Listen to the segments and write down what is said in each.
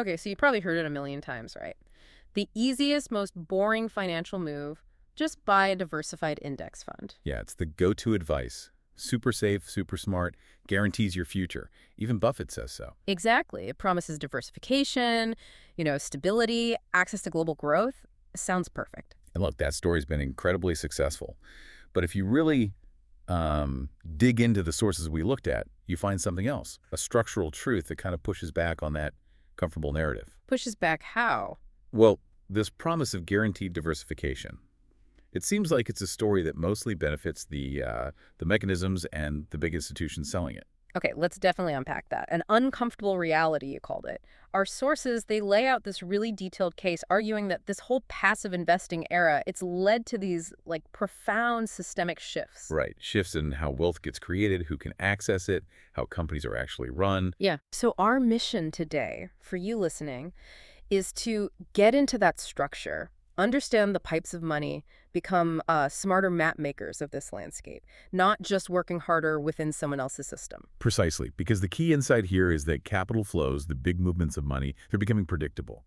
Okay, so you probably heard it a million times, right? The easiest, most boring financial move, just buy a diversified index fund. Yeah, it's the go-to advice. Super safe, super smart, guarantees your future. Even Buffett says so. Exactly. It promises diversification, stability, access to global growth. Sounds perfect. And look, that story's been incredibly successful. But if you really dig into the sources we looked at, you find something else, a structural truth that kind of pushes back on that comfortable narrative. Pushes back how? Well, this promise of guaranteed diversification. It seems like it's a story that mostly benefits the mechanisms and the big institutions selling it. Okay, let's definitely unpack that. An uncomfortable reality, you called it. Our sources, they lay out this really detailed case arguing that this whole passive investing era, it's led to these profound systemic shifts. Right. Shifts in how wealth gets created, who can access it, how companies are actually run. Yeah. So our mission today, for you listening, is to get into that structure, understand the pipes of money, become smarter map makers of this landscape, not just working harder within someone else's system. Precisely, because the key insight here is that capital flows, the big movements of money, they're becoming predictable.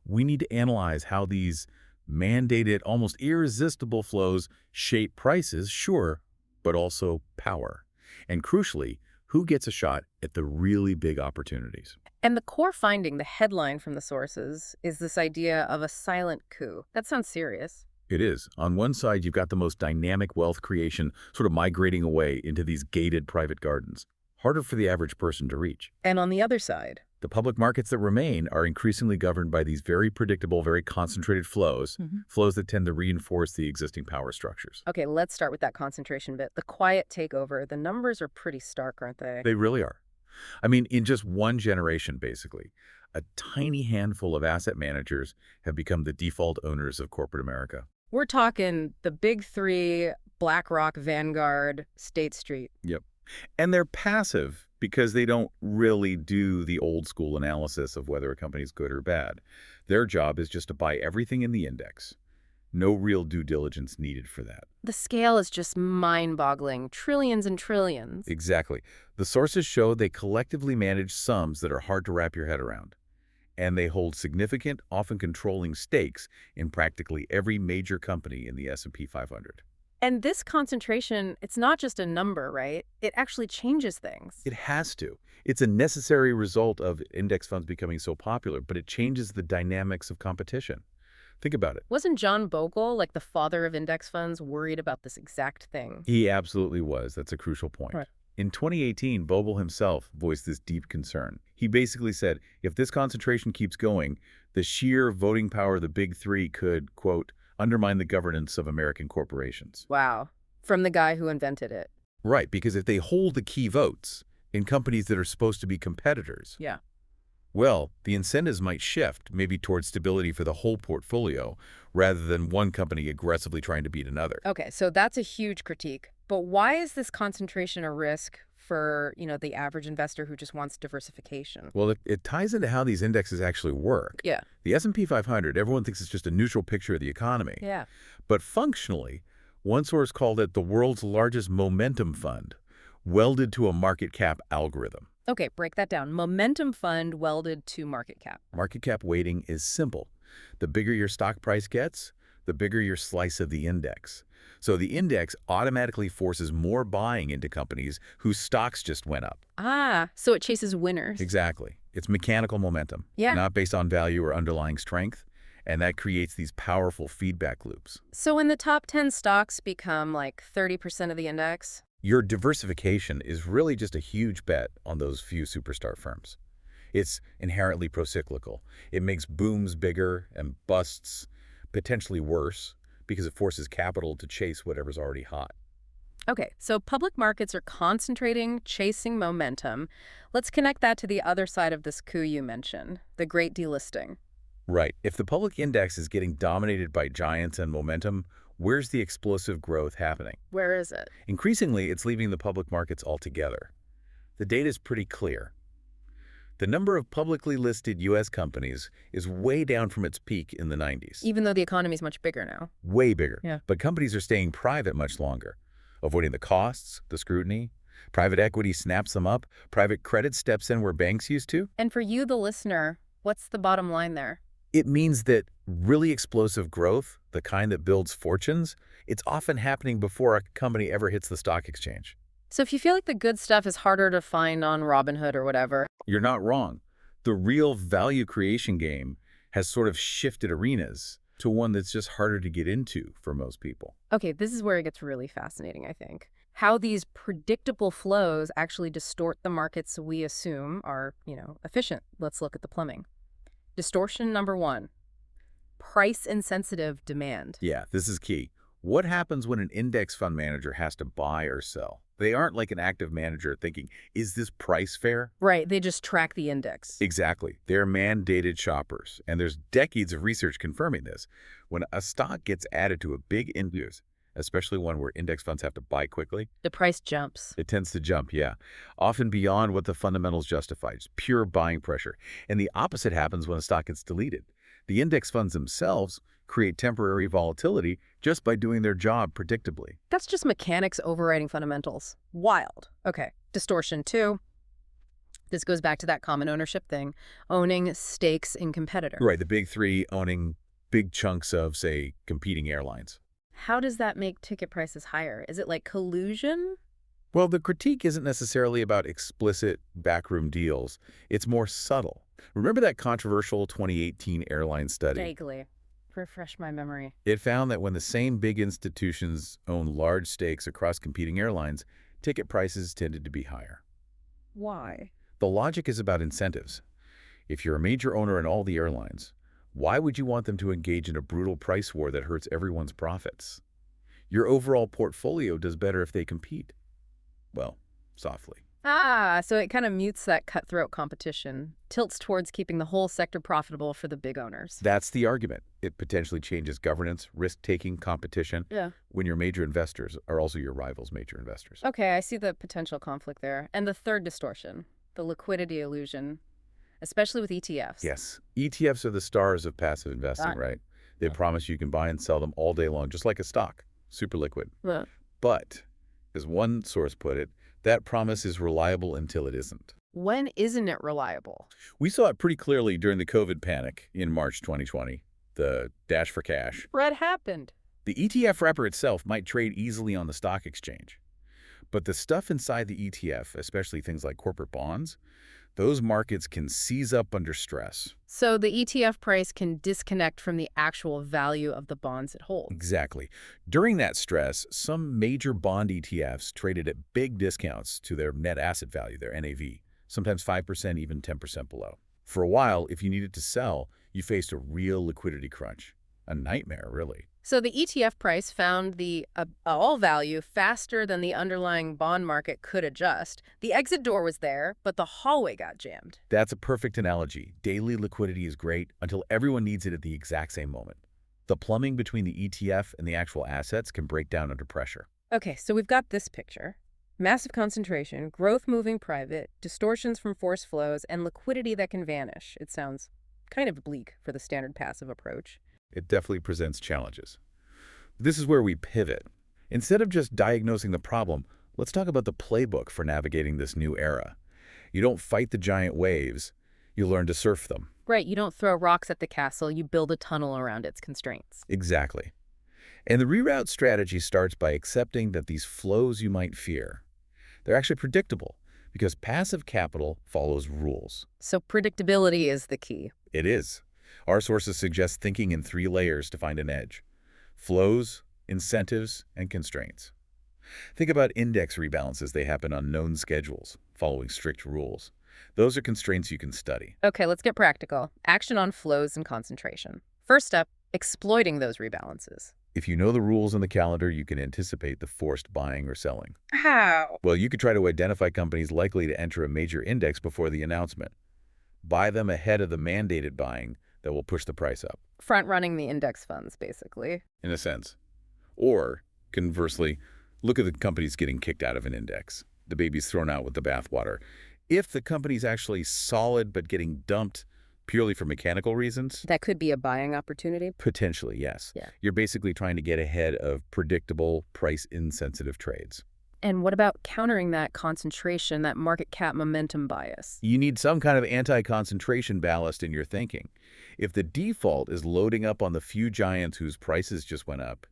We need to analyze how these mandated, almost irresistible flows shape prices, sure, but also power. And crucially, who gets a shot at the really big opportunities? And the core finding, the headline from the sources, is this idea of a silent coup. That sounds serious. It is. On one side, you've got the most dynamic wealth creation sort of migrating away into these gated private gardens, harder for the average person to reach. And on the other side, The public markets that remain are increasingly governed by these very predictable, very concentrated flows, flows that tend to reinforce the existing power structures. okay, let's start with that concentration bit. The quiet takeover, the numbers are pretty stark, aren't they? They really are. I mean, in just one generation, basically, a tiny handful of asset managers have become the default owners of corporate America. We're talking the big three, BlackRock, Vanguard, State Street. Yep. And they're passive because they don't really do the old school analysis of whether a company is good or bad. Their job is just to buy everything in the index. No real due diligence needed for that. The scale is just mind-boggling. Trillions and trillions. Exactly. The sources show they collectively manage sums that are hard to wrap your head around. And they hold significant, often controlling stakes in practically every major company in the S&P 500. And this concentration, it's not just a number, right? It actually changes things. It has to. It's a necessary result of index funds becoming so popular, but it changes the dynamics of competition. Think about it. Wasn't John Bogle, like the father of index funds, worried about this exact thing? He absolutely was. That's a crucial point. Right. In 2018, Bogle himself voiced this deep concern. He basically said, if this concentration keeps going, the sheer voting power of the big three could, quote, undermine the governance of American corporations. Wow. From the guy who invented it. Right, because if they hold the key votes in companies that are supposed to be competitors, Yeah. well, the incentives might shift, maybe towards stability for the whole portfolio, rather than one company aggressively trying to beat another. Okay, so that's a huge critique. But why is this concentration a risk for, the average investor who just wants diversification? Well, it ties into how these indexes actually work. Yeah. The S&P 500, everyone thinks it's just a neutral picture of the economy. Yeah. But functionally, one source called it the world's largest momentum fund, welded to a market cap algorithm. Okay, break that down. Momentum fund welded to market cap. Market cap weighting is simple. The bigger your stock price gets, the bigger your slice of the index. So the index automatically forces more buying into companies whose stocks just went up. Ah, so it chases winners. Exactly. It's mechanical momentum, Yeah. not based on value or underlying strength, and that creates these powerful feedback loops. So when the top 10 stocks become like 30% of the index? Your diversification is really just a huge bet on those few superstar firms. It's inherently procyclical. It makes booms bigger and busts potentially worse because it forces capital to chase whatever's already hot. Okay, so public markets are concentrating, chasing momentum. Let's connect that to the other side of this coup you mentioned, the great delisting. Right. If the public index is getting dominated by giants and momentum, where's the explosive growth happening? Where is it? Increasingly, it's leaving the public markets altogether. The data is pretty clear. The number of publicly listed U.S. companies is way down from its peak in the 90s. Even though the economy is much bigger now. Way bigger. Yeah. But companies are staying private much longer, avoiding the costs, the scrutiny. Private equity snaps them up. Private credit steps in where banks used to. And for you, the listener, What's the bottom line there? It means that really explosive growth, the kind that builds fortunes, it's often happening before a company ever hits the stock exchange. So if you feel like the good stuff is harder to find on Robinhood or whatever. You're not wrong. The real value creation game has sort of shifted arenas to one that's just harder to get into for most people. Okay, this is where it gets really fascinating, I think. How these predictable flows actually distort the markets we assume are, efficient. Let's look at the plumbing. Distortion number one, price-insensitive demand. Yeah, this is key. What happens when an index fund manager has to buy or sell? They aren't like an active manager thinking, is this price fair? Right, they just track the index. Exactly. They're mandated shoppers, and there's decades of research confirming this. When a stock gets added to a big index, especially one where index funds have to buy quickly, The price jumps. it tends to jump, yeah, often beyond what the fundamentals justify. It's pure buying pressure. And the opposite happens when a stock gets deleted. The index funds themselves create temporary volatility just by doing their job predictably. That's just mechanics overriding fundamentals. Wild. Okay, distortion two. This goes back to that common ownership thing, owning stakes in competitors. Right, the big three owning big chunks of, say, competing airlines. How does that make ticket prices higher? Is it like collusion? Well, the critique isn't necessarily about explicit backroom deals. It's more subtle. Remember that controversial 2018 airline study? Vaguely. Refresh my memory. It found that when the same big institutions own large stakes across competing airlines, ticket prices tended to be higher. Why? The logic is about incentives. If you're a major owner in all the airlines, why would you want them to engage in a brutal price war that hurts everyone's profits? Your overall portfolio does better if they compete. Well, softly. So it kind of mutes that cutthroat competition, tilts towards keeping the whole sector profitable for the big owners. That's the argument. It potentially changes governance, risk-taking, competition, Yeah. when your major investors are also your rivals' major investors. Okay, I see the potential conflict there. And the third distortion, the liquidity illusion, especially with ETFs. Yes, ETFs are the stars of passive investing, right? They promise you can buy and sell them all day long, just like a stock, super liquid. Yeah. But, as one source put it, that promise is reliable until it isn't. When isn't it reliable? We saw it pretty clearly during the COVID panic in March 2020, the dash for cash. What happened? The ETF wrapper itself might trade easily on the stock exchange. But the stuff inside the ETF, especially things like corporate bonds, those markets can seize up under stress. So the ETF price can disconnect from the actual value of the bonds it holds. Exactly. During that stress, some major bond ETFs traded at big discounts to their net asset value, their NAV, sometimes 5%, even 10% below. For a while, if you needed to sell, you faced a real liquidity crunch. A nightmare, really. So the ETF price found the all value faster than the underlying bond market could adjust. The exit door was there, but the hallway got jammed. That's a perfect analogy. Daily liquidity is great until everyone needs it at the exact same moment. The plumbing between the ETF and the actual assets can break down under pressure. Okay, so we've got this picture. Massive concentration, growth moving private, distortions from forced flows, and liquidity that can vanish. It sounds kind of bleak for the standard passive approach. It definitely presents challenges. This is where we pivot. Instead of just diagnosing the problem, let's talk about the playbook for navigating this new era. You don't fight the giant waves, you learn to surf them. Right, you don't throw rocks at the castle, you build a tunnel around its constraints. Exactly. And the reroute strategy starts by accepting that these flows you might fear, they're actually predictable because passive capital follows rules. So predictability is the key. It is. Our sources suggest thinking in 3 layers to find an edge: flows, incentives, and constraints. Think about index rebalances. They happen on known schedules, following strict rules. Those are constraints you can study. Okay, let's get practical. Action on flows and concentration. First up, exploiting those rebalances. If you know the rules in the calendar, you can anticipate the forced buying or selling. How? Well, you could try to identify companies likely to enter a major index before the announcement. Buy them ahead of the mandated buying that will push the price up. Front-running the index funds, basically. In a sense. Or, conversely, look at the companies getting kicked out of an index. The baby's thrown out with the bathwater. If the company's actually solid but getting dumped purely for mechanical reasons, That could be a buying opportunity. potentially, yes. Yeah. You're basically trying to get ahead of predictable, price-insensitive trades. And what about countering that concentration, that market cap momentum bias? You need some kind of anti-concentration ballast in your thinking. If the default is loading up on the few giants whose prices just went up,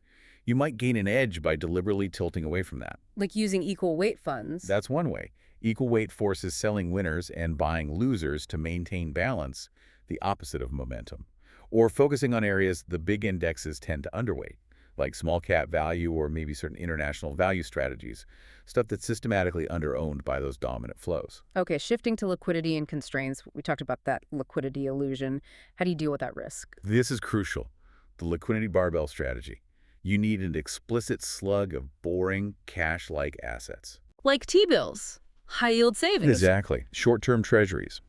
you might gain an edge by deliberately tilting away from that. Like using equal weight funds. That's one way. Equal weight forces selling winners and buying losers to maintain balance, the opposite of momentum. Or focusing on areas the big indexes tend to underweight, like small cap value or maybe certain international value strategies, stuff that's systematically underowned by those dominant flows. Okay, shifting to liquidity and constraints. We talked about that liquidity illusion. How do you deal with that risk? This is crucial, the liquidity barbell strategy. You need an explicit slug of boring, cash-like assets. Like T-bills, high-yield savings. Exactly. Short-term treasuries.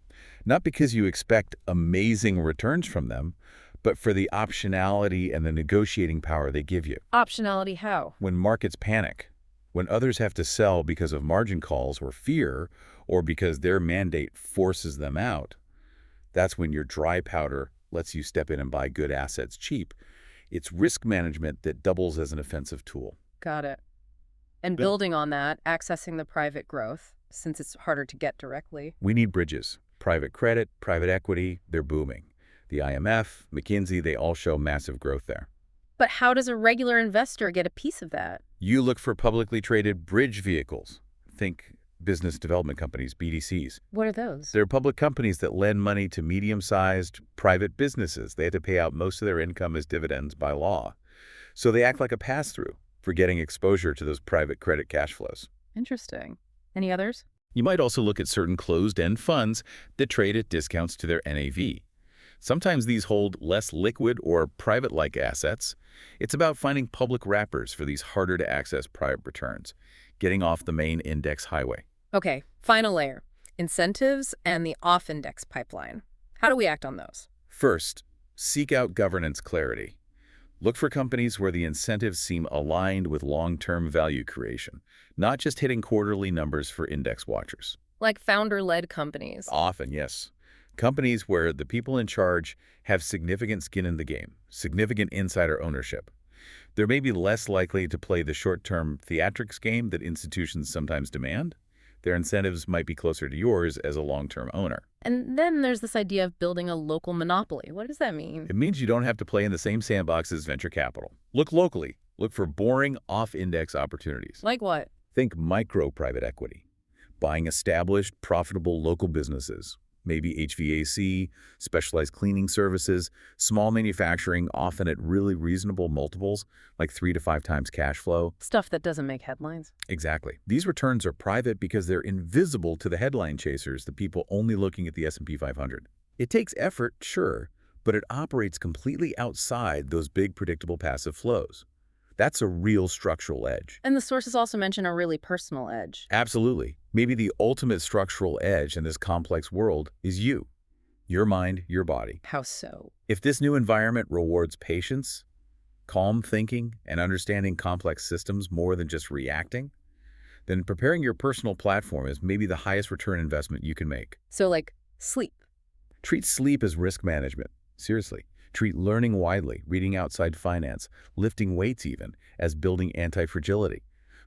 Not because you expect amazing returns from them, but for the optionality and the negotiating power they give you. Optionality how? When markets panic, when others have to sell because of margin calls or fear, or because their mandate forces them out, that's when your dry powder lets you step in and buy good assets cheap. It's risk management that doubles as an offensive tool. Got it. And building on that, accessing the private growth, since it's harder to get directly. We need bridges. Private credit, private equity, they're booming. The IMF, McKinsey, they all show massive growth there. But how does a regular investor get a piece of that? You look for publicly traded bridge vehicles. Think business development companies, BDCs. What are those? They're public companies that lend money to medium-sized private businesses. They have to pay out most of their income as dividends by law. So they act like a pass-through for getting exposure to those private credit cash flows. Interesting. Any others? You might also look at certain closed-end funds that trade at discounts to their NAV. Sometimes these hold less liquid or private-like assets. It's about finding public wrappers for these harder-to-access private returns, getting off the main index highway. Okay, final layer. Incentives and the off-index pipeline. How do we act on those? First, seek out governance clarity. Look for companies where the incentives seem aligned with long-term value creation, not just hitting quarterly numbers for index watchers. Like founder-led companies. Often, yes. Companies where the people in charge have significant skin in the game, significant insider ownership. They're maybe less likely to play the short-term theatrics game that institutions sometimes demand. Their incentives might be closer to yours as a long-term owner. And then there's this idea of building a local monopoly. What does that mean? It means you don't have to play in the same sandbox as venture capital. Look locally. Look for boring off-index opportunities. Like what? Think micro private equity, buying established, profitable local businesses. Maybe HVAC, specialized cleaning services, small manufacturing, often at really reasonable multiples, like 3 to 5 times cash flow. Stuff that doesn't make headlines. Exactly. These returns are private because they're invisible to the headline chasers, the people only looking at the S&P 500. It takes effort, sure, but it operates completely outside those big predictable passive flows. That's a real structural edge. And the sources also mention a really personal edge. Absolutely. Maybe the ultimate structural edge in this complex world is you. Your mind, your body. How so? If this new environment rewards patience, calm thinking, and understanding complex systems more than just reacting, then preparing your personal platform is maybe the highest return investment you can make. So like sleep. Treat sleep as risk management. Seriously. Treat learning widely, reading outside finance, lifting weights even, as building anti-fragility.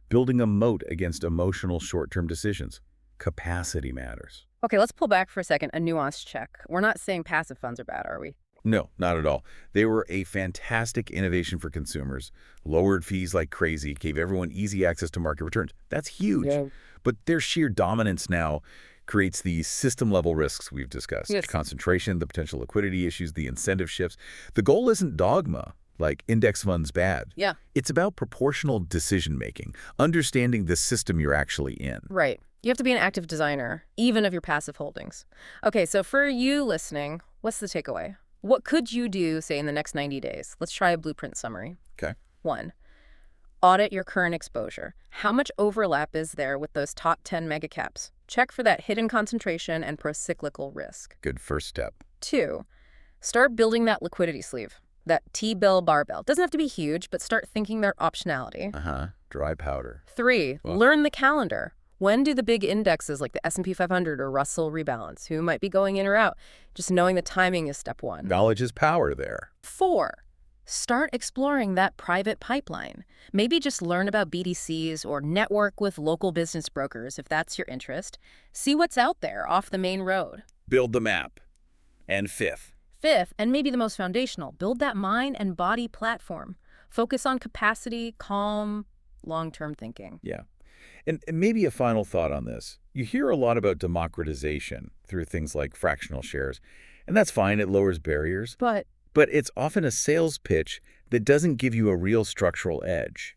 Building a moat against emotional short-term decisions. Capacity matters. Okay, let's pull back for a second, a nuanced check. We're not saying passive funds are bad, are we? No, not at all. They were a fantastic innovation for consumers, lowered fees like crazy, gave everyone easy access to market returns. That's huge. Yeah. But their sheer dominance now creates the system-level risks we've discussed. Yes. Concentration, the potential liquidity issues, the incentive shifts. The goal isn't dogma, like index funds bad. Yeah. It's about proportional decision-making, understanding the system you're actually in. Right. You have to be an active designer, even of your passive holdings. Okay, so for you listening, what's the takeaway? What could you do, say, in the next 90 days? Let's try a blueprint summary. Okay. 1. Audit your current exposure. How much overlap is there with those top 10 megacaps? Check for that hidden concentration and procyclical risk. Good first step. 2. Start building that liquidity sleeve, that T-bill barbell. Doesn't have to be huge, but start thinking their optionality. Dry powder. 3. Well. Learn the calendar. When do the big indexes like the S&P 500 or Russell rebalance? Who might be going in or out? Just knowing the timing is step 1. Knowledge is power there. 4. Start exploring that private pipeline. Maybe just learn about BDCs or network with local business brokers if that's your interest. See what's out there off the main road. Build the map. And fifth. Fifth, and maybe the most foundational, build that mind and body platform. Focus on capacity, calm, long-term thinking. Yeah. And maybe a final thought on this. You hear a lot about democratization through things like fractional shares, and that's fine, it lowers barriers. But But it's often a sales pitch that doesn't give you a real structural edge.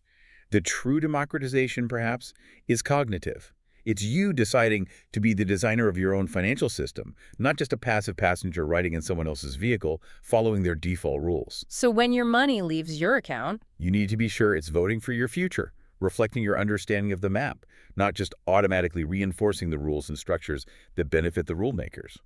The true democratization, perhaps, is cognitive. It's you deciding to be the designer of your own financial system, not just a passive passenger riding in someone else's vehicle, following their default rules. so when your money leaves your account, You need to be sure it's voting for your future, reflecting your understanding of the map, not just automatically reinforcing the rules and structures that benefit the rule makers.